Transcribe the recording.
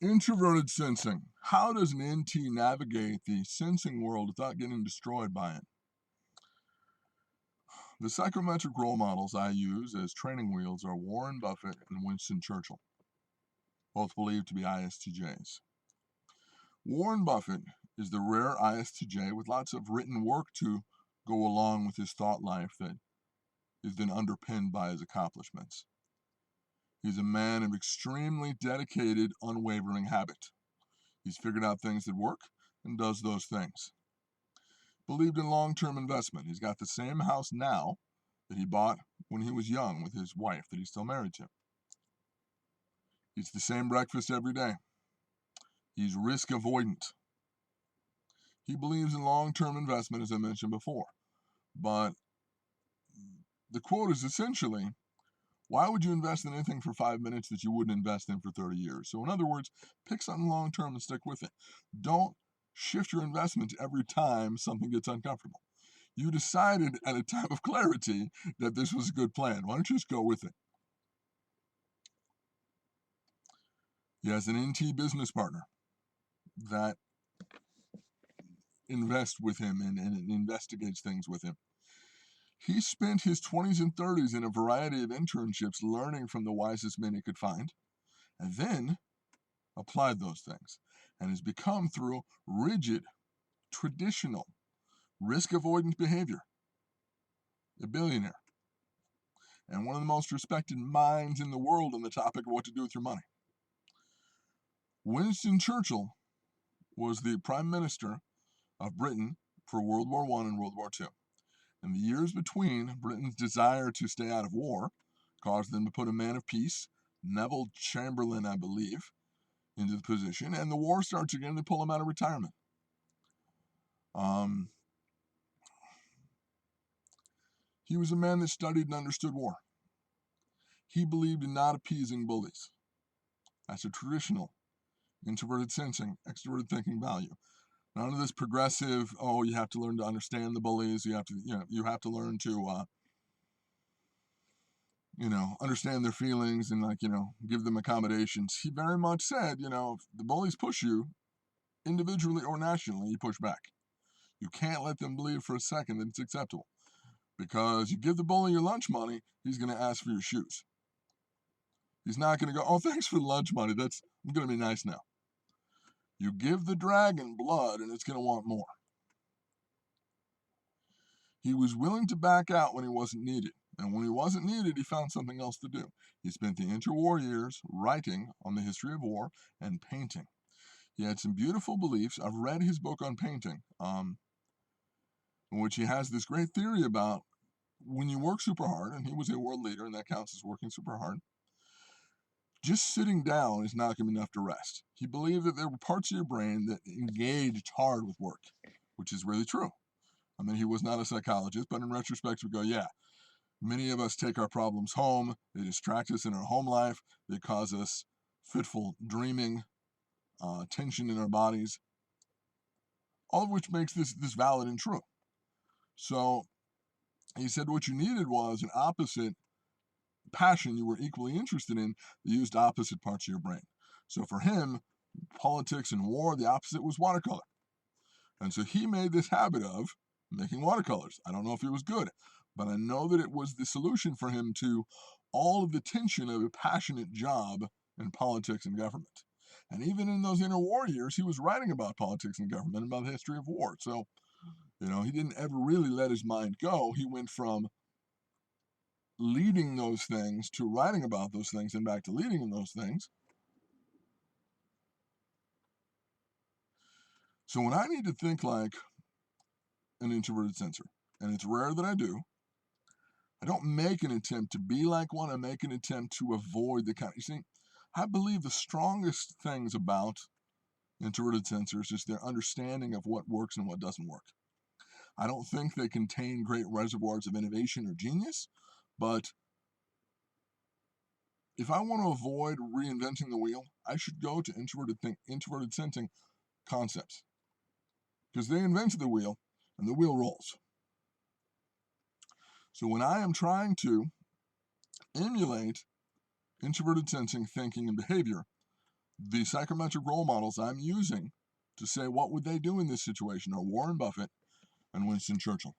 Introverted sensing. How does an NT navigate the sensing world without getting destroyed by it? The psychometric role models I use as training wheels are Warren Buffett and Winston Churchill, both believed to be ISTJs. Warren Buffett is the rare ISTJ with lots of written work to go along with his thought life that is then underpinned by his accomplishments. He's a man of extremely dedicated, unwavering habit. He's figured out things that work and does those things. Believed in long-term investment. He's got the same house now that he bought when he was young with his wife that he's still married to. Eats the same breakfast every day. He's risk avoidant. He believes in long-term investment, as I mentioned before. But the quote is essentially, why would you invest in anything for 5 minutes that you wouldn't invest in for 30 years? So in other words, pick something long-term and stick with it. Don't shift your investment every time something gets uncomfortable. You decided at a time of clarity that this was a good plan. Why don't you just go with it? He has an NT business partner that invests with him and investigates things with him. He spent his 20s and 30s in a variety of internships learning from the wisest men he could find, and then applied those things, and has become, through rigid, traditional, risk-avoidant behavior, a billionaire, and one of the most respected minds in the world on the topic of what to do with your money. Winston Churchill was the Prime Minister of Britain for World War I and World War II. In the years between, Britain's desire to stay out of war caused them to put a man of peace, Neville Chamberlain, I believe, into the position, and the war starts again. They pull him out of retirement. He was a man that studied and understood war. He believed in not appeasing bullies. That's a traditional introverted sensing, extroverted thinking value. None of this progressive, oh, you have to learn to understand the bullies. You have to learn to, understand their feelings and give them accommodations. He very much said, if the bullies push you individually or nationally, you push back. You can't let them believe for a second that it's acceptable, because you give the bully your lunch money, he's going to ask for your shoes. He's not going to go, oh, thanks for the lunch money. I'm going to be nice now. You give the dragon blood and it's going to want more. He was willing to back out when he wasn't needed. And when he wasn't needed, he found something else to do. He spent the interwar years writing on the history of war and painting. He had some beautiful beliefs. I've read his book on painting, in which he has this great theory about when you work super hard, and he was a world leader, and that counts as working super hard, just sitting down is not going to be enough to rest. He believed that there were parts of your brain that engaged hard with work, which is really true. I mean, he was not a psychologist, but in retrospect, we go, yeah, many of us take our problems home. They distract us in our home life. They cause us fitful dreaming, tension in our bodies, all of which makes this valid and true. So he said what you needed was an opposite passion you were equally interested in that used opposite parts of your brain. So for him, politics and war, the opposite was watercolor. And so he made this habit of making watercolors. I don't know if it was good, but I know that it was the solution for him to all of the tension of a passionate job in politics and government. And even in those interwar years, he was writing about politics and government, about the history of war. So, he didn't ever really let his mind go. He went from leading those things to writing about those things and back to leading in those things. So when I need to think like an introverted sensor, and it's rare that I do, I don't make an attempt to be like one. I make an attempt to avoid the kind. You see, I believe the strongest things about introverted sensors is their understanding of what works and what doesn't work. I don't think they contain great reservoirs of innovation or genius, but if I want to avoid reinventing the wheel, I should go to introverted sensing concepts, because they invented the wheel and the wheel rolls. So when I am trying to emulate introverted sensing, thinking, and behavior, The psychometric role models I'm using to say what would they do in this situation are Warren Buffett and Winston Churchill.